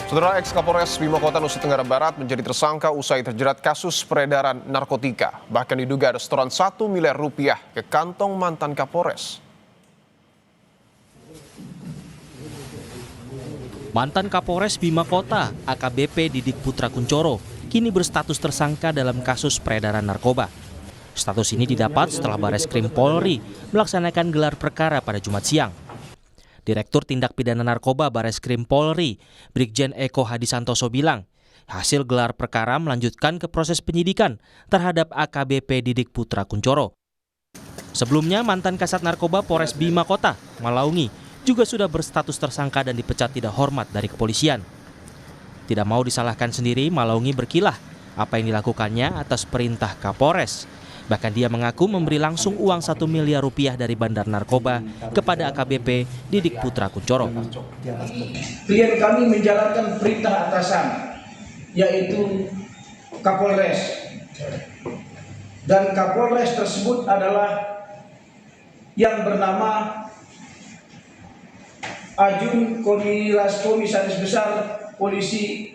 Saudara ex-Kapolres Bima Kota Nusa Tenggara Barat menjadi tersangka usai terjerat kasus peredaran narkotika. Bahkan diduga ada setoran 1 miliar rupiah ke kantong mantan Kapolres. Mantan Kapolres Bima Kota, AKBP Didik Putra Kuncoro, kini berstatus tersangka dalam kasus peredaran narkoba. Status ini didapat setelah Bareskrim Polri melaksanakan gelar perkara pada Jumat siang. Direktur Tindak Pidana Narkoba Bareskrim Polri, Brigjen Eko Hadisantoso bilang, hasil gelar perkara melanjutkan ke proses penyidikan terhadap AKBP Didik Putra Kuncoro. Sebelumnya, mantan Kasat Narkoba Polres Bima Kota, Malaungi, juga sudah berstatus tersangka dan dipecat tidak hormat dari kepolisian. Tidak mau disalahkan sendiri, Malaungi berkilah apa yang dilakukannya atas perintah Kapolres. Bahkan dia mengaku memberi langsung uang 1 miliar rupiah dari bandar narkoba kepada AKBP Didik Putra Kuncoro. Klien kami menjalankan perintah atasan, yaitu Kapolres. Dan Kapolres tersebut adalah yang bernama Ajun Komisaris Besar Polisi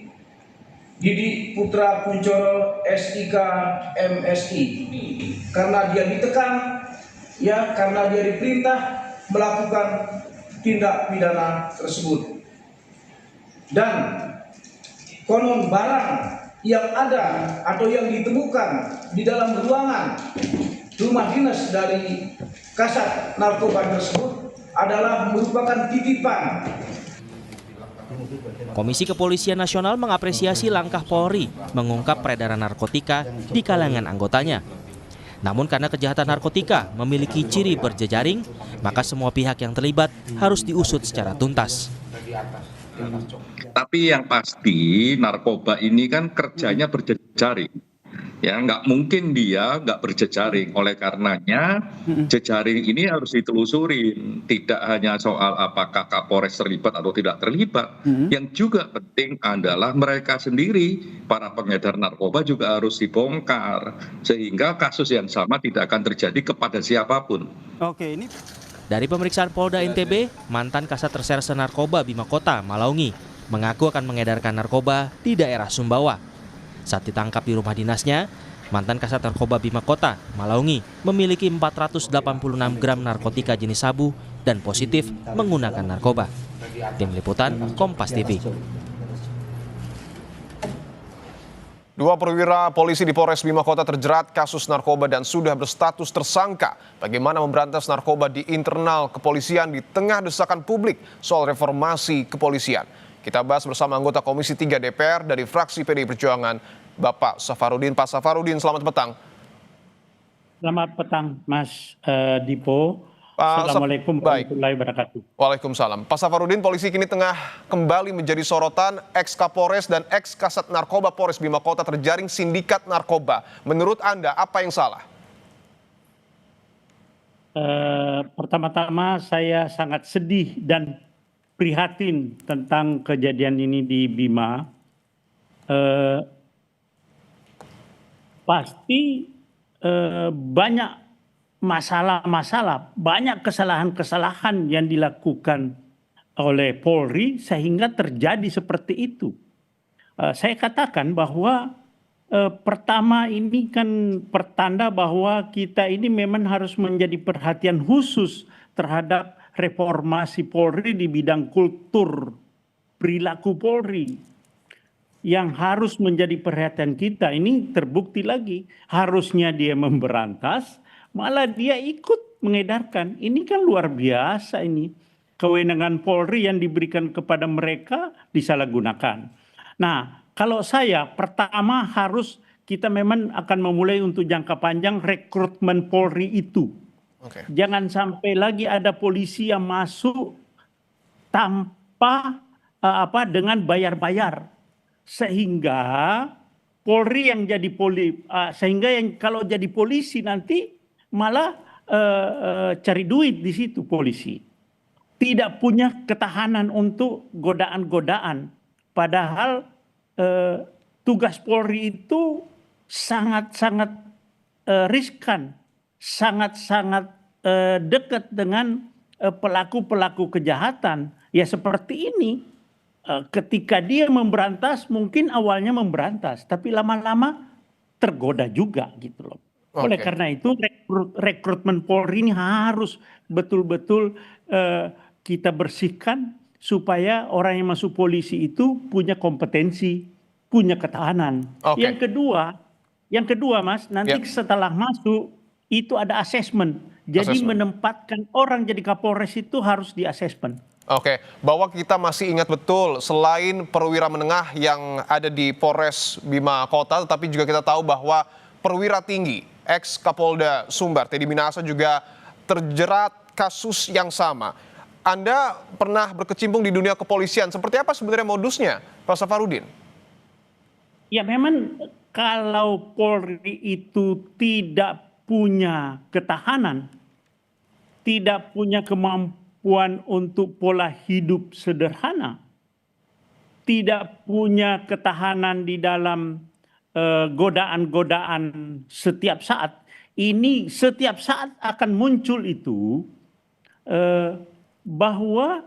Didik Putra Kuncoro SIK MSI. Karena dia ditekan, karena dia diperintah melakukan tindak pidana tersebut. Dan konon barang yang ada atau yang ditemukan di dalam ruangan rumah dinas dari Kasat Narkoba tersebut adalah merupakan titipan. Komisi Kepolisian Nasional mengapresiasi langkah Polri mengungkap peredaran narkotika di kalangan anggotanya. Namun karena kejahatan narkotika memiliki ciri berjejaring, maka semua pihak yang terlibat harus diusut secara tuntas. Tapi yang pasti narkoba ini kan kerjanya berjejaring. Ya, nggak mungkin dia nggak berjejaring. Oleh karenanya jejaring ini harus ditelusurin. Tidak hanya soal apakah Kapolres terlibat atau tidak terlibat. Yang juga penting adalah mereka sendiri, para pengedar narkoba juga harus dibongkar. Sehingga kasus yang sama tidak akan terjadi kepada siapapun. Dari pemeriksaan Polda NTB, mantan Kasat Reserse Narkoba Bima Kota, Malaungi, mengaku akan mengedarkan narkoba di daerah Sumbawa. Saat ditangkap di rumah dinasnya, mantan Kasat Narkoba Bima Kota, Malaungi, memiliki 486 gram narkotika jenis sabu dan positif menggunakan narkoba. Tim Liputan, Kompas TV. Dua perwira polisi di Polres Bima Kota terjerat kasus narkoba dan sudah berstatus tersangka. Bagaimana memberantas narkoba di internal kepolisian di tengah desakan publik soal reformasi kepolisian? Kita bahas bersama anggota Komisi 3 DPR dari fraksi PDI Perjuangan, Bapak Safarudin. Pak Safarudin, selamat petang. Selamat petang, Mas Dipo. Pak, Assalamualaikum warahmatullahi wabarakatuh. Waalaikumsalam. Pak Safarudin, polisi kini tengah kembali menjadi sorotan. Ex-Kapolres dan ex-Kasat Narkoba Polres Bima Kota terjaring sindikat narkoba. Menurut Anda, apa yang salah? Pertama-tama saya sangat sedih dan prihatin tentang kejadian ini di Bima. Pasti banyak masalah-masalah, banyak kesalahan-kesalahan yang dilakukan oleh Polri sehingga terjadi seperti itu. Saya katakan bahwa pertama ini kan pertanda bahwa kita ini memang harus menjadi perhatian khusus terhadap reformasi Polri di bidang kultur perilaku Polri yang harus menjadi perhatian kita. Ini terbukti lagi, harusnya dia memberantas, malah dia ikut mengedarkan. Ini kan luar biasa ini. Kewenangan Polri yang diberikan kepada mereka disalahgunakan. Nah, kalau saya pertama harus kita memang akan memulai untuk jangka panjang rekrutmen Polri itu. Jangan sampai lagi ada polisi yang masuk tanpa dengan bayar-bayar, sehingga Polri yang jadi sehingga yang kalau jadi polisi nanti malah cari duit di situ polisi, tidak punya ketahanan untuk godaan-godaan. Padahal tugas Polri itu sangat-sangat riskan, sangat-sangat dekat dengan pelaku-pelaku kejahatan. Ya seperti ini, ketika dia memberantas, mungkin awalnya memberantas, tapi lama-lama tergoda juga gitu loh. Oleh Oke. karena itu rekrutmen Polri ini harus betul-betul kita bersihkan supaya orang yang masuk polisi itu punya kompetensi, punya ketahanan. Oke. Yang kedua Mas, nanti Ya. setelah masuk itu ada asesmen. Jadi Assessment. menempatkan orang jadi Kapolres itu harus di asesmen. Oke, bahwa kita masih ingat betul selain perwira menengah yang ada di Polres Bima Kota, tetapi juga kita tahu bahwa perwira tinggi ex Kapolda Sumbar Teddy Minahasa juga terjerat kasus yang sama. Anda pernah berkecimpung di dunia kepolisian, seperti apa sebenarnya modusnya, Pak Safarudin? Ya memang kalau Polri itu tidak punya ketahanan, tidak punya kemampuan untuk pola hidup sederhana, tidak punya ketahanan di dalam godaan-godaan setiap saat, ini setiap saat akan muncul itu bahwa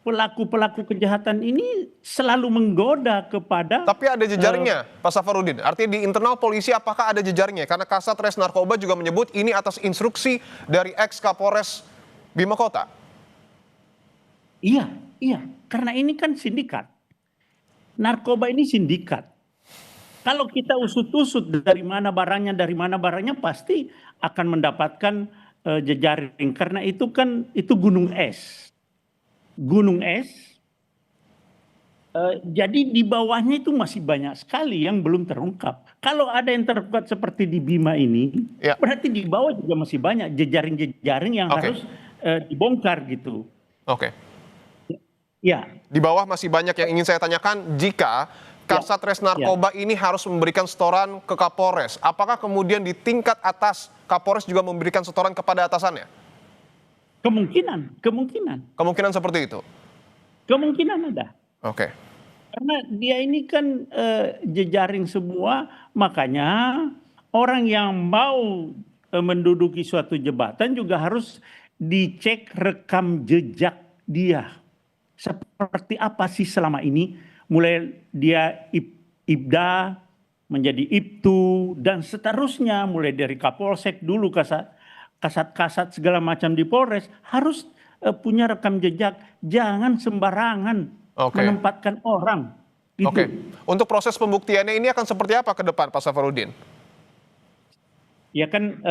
pelaku-pelaku kejahatan ini selalu menggoda kepada. Tapi ada jejaringnya, Pak Safarudin. Artinya di internal polisi apakah ada jejaringnya? Karena Kasat Res Narkoba juga menyebut ini atas instruksi dari ex Kapolres Bima Kota. Iya, karena ini kan sindikat. Narkoba ini sindikat. Kalau kita usut-usut dari mana barangnya pasti akan mendapatkan jejaring. Karena itu kan itu gunung es. Jadi di bawahnya itu masih banyak sekali yang belum terungkap. Kalau ada yang terungkap seperti di Bima ini, Ya. berarti di bawah juga masih banyak jejaring-jejaring yang Oke. harus dibongkar gitu. Oke. Ya, Di bawah masih banyak yang ingin saya tanyakan, jika Kasat Res Narkoba ini harus memberikan setoran ke Kapolres, apakah kemudian di tingkat atas Kapolres juga memberikan setoran kepada atasannya? kemungkinan Kemungkinan seperti itu. Kemungkinan ada. Oke. Karena dia ini kan jejaring semua, makanya orang yang mau menduduki suatu jabatan juga harus dicek rekam jejak dia. Seperti apa sih selama ini, mulai dia Ibda, menjadi Ibtu, dan seterusnya, mulai dari Kapolsek dulu, kasat-kasat segala macam di Polres, harus punya rekam jejak, jangan sembarangan Oke. menempatkan orang. Gitu. Oke. Untuk proses pembuktiannya ini akan seperti apa ke depan, Pak Safarudin? Ya kan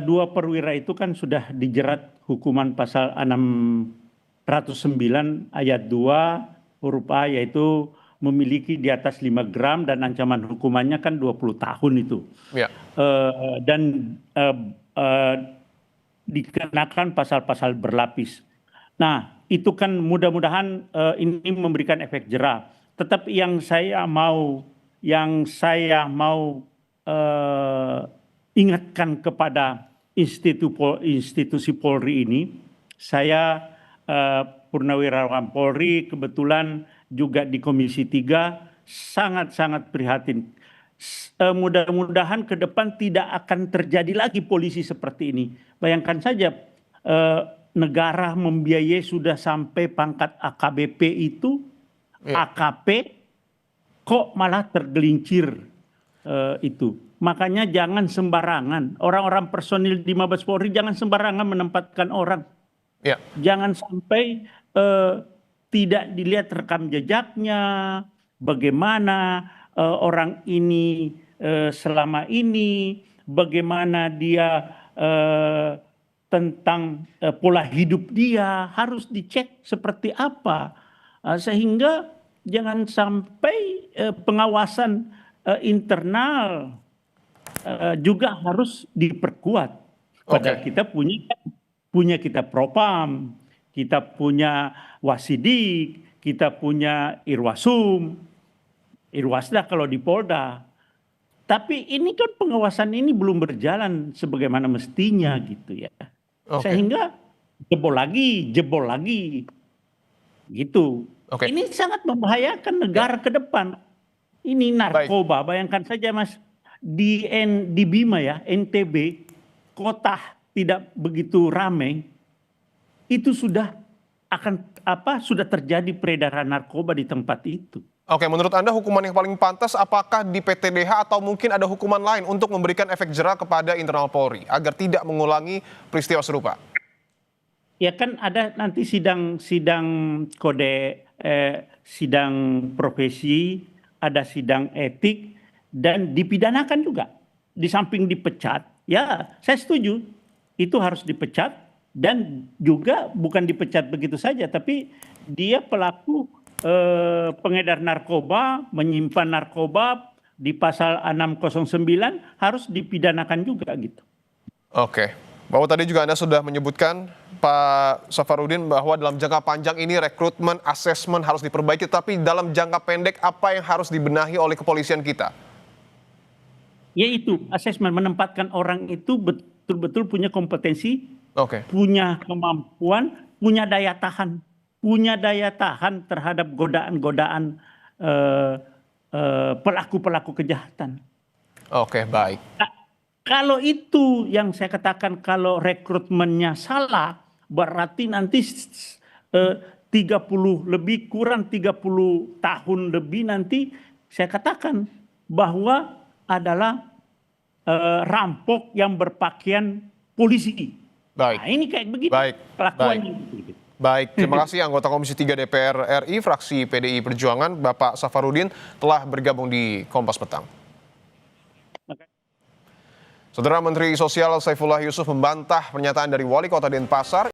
dua perwira itu kan sudah dijerat hukuman pasal 609 ayat 2 huruf A, yaitu memiliki di atas 5 gram dan ancaman hukumannya kan 20 tahun itu. Ya. Dan dikenakan pasal-pasal berlapis. Nah, itu kan mudah-mudahan ini memberikan efek jera. Tetapi yang saya mau ingatkan kepada institusi Polri ini, saya Purnawirawan Polri kebetulan juga di Komisi 3 sangat-sangat prihatin. Mudah-mudahan ke depan tidak akan terjadi lagi polisi seperti ini. Bayangkan saja negara membiayai sudah sampai pangkat AKBP itu, AKP kok malah tergelincir itu. Makanya jangan sembarangan, orang-orang personil di Mabes Polri jangan sembarangan menempatkan orang. Ya. Jangan sampai tidak dilihat rekam jejaknya, bagaimana orang ini selama ini, bagaimana dia tentang pola hidup dia, harus dicek seperti apa. Sehingga jangan sampai pengawasan internal juga harus diperkuat. Padahal kita punya kita Propam, kita punya Wasidik, kita punya Irwasum, Irwasda kalau di Polda. Tapi ini kan pengawasan ini belum berjalan sebagaimana mestinya gitu ya. Sehingga jebol lagi. Gitu. Ini sangat membahayakan negara ke depan. Ini narkoba, bayangkan saja Mas, di Bima ya, NTB, kota tidak begitu ramai, itu sudah sudah terjadi peredaran narkoba di tempat itu. Oke, menurut Anda hukuman yang paling pantas apakah di PTDH atau mungkin ada hukuman lain untuk memberikan efek jera kepada internal Polri agar tidak mengulangi peristiwa serupa? Ya kan ada nanti sidang kode, sidang profesi, ada sidang etik, dan dipidanakan juga. Di samping dipecat, ya saya setuju, itu harus dipecat, dan juga bukan dipecat begitu saja, tapi dia pelaku pengedar narkoba, menyimpan narkoba di pasal 609 harus dipidanakan juga gitu. Oke, bahwa tadi juga Anda sudah menyebutkan Pak Safarudin bahwa dalam jangka panjang ini rekrutmen, asesmen harus diperbaiki, tapi dalam jangka pendek apa yang harus dibenahi oleh kepolisian kita? Yaitu asesmen, menempatkan orang itu betul-betul punya kompetensi, punya kemampuan, punya daya tahan terhadap godaan-godaan pelaku-pelaku kejahatan. Oke, baik. Kalau itu yang saya katakan, kalau rekrutmennya salah, berarti nanti 30 lebih, kurang 30 tahun lebih nanti saya katakan bahwa adalah rampok yang berpakaian polisi. Baik. Nah, ini kayak begitu. Kelakuannya. Baik, terima kasih anggota Komisi 3 DPR RI, fraksi PDI Perjuangan, Bapak Safarudin telah bergabung di Kompas Petang. Saudara Menteri Sosial Saifullah Yusuf membantah pernyataan dari Wali Kota Denpasar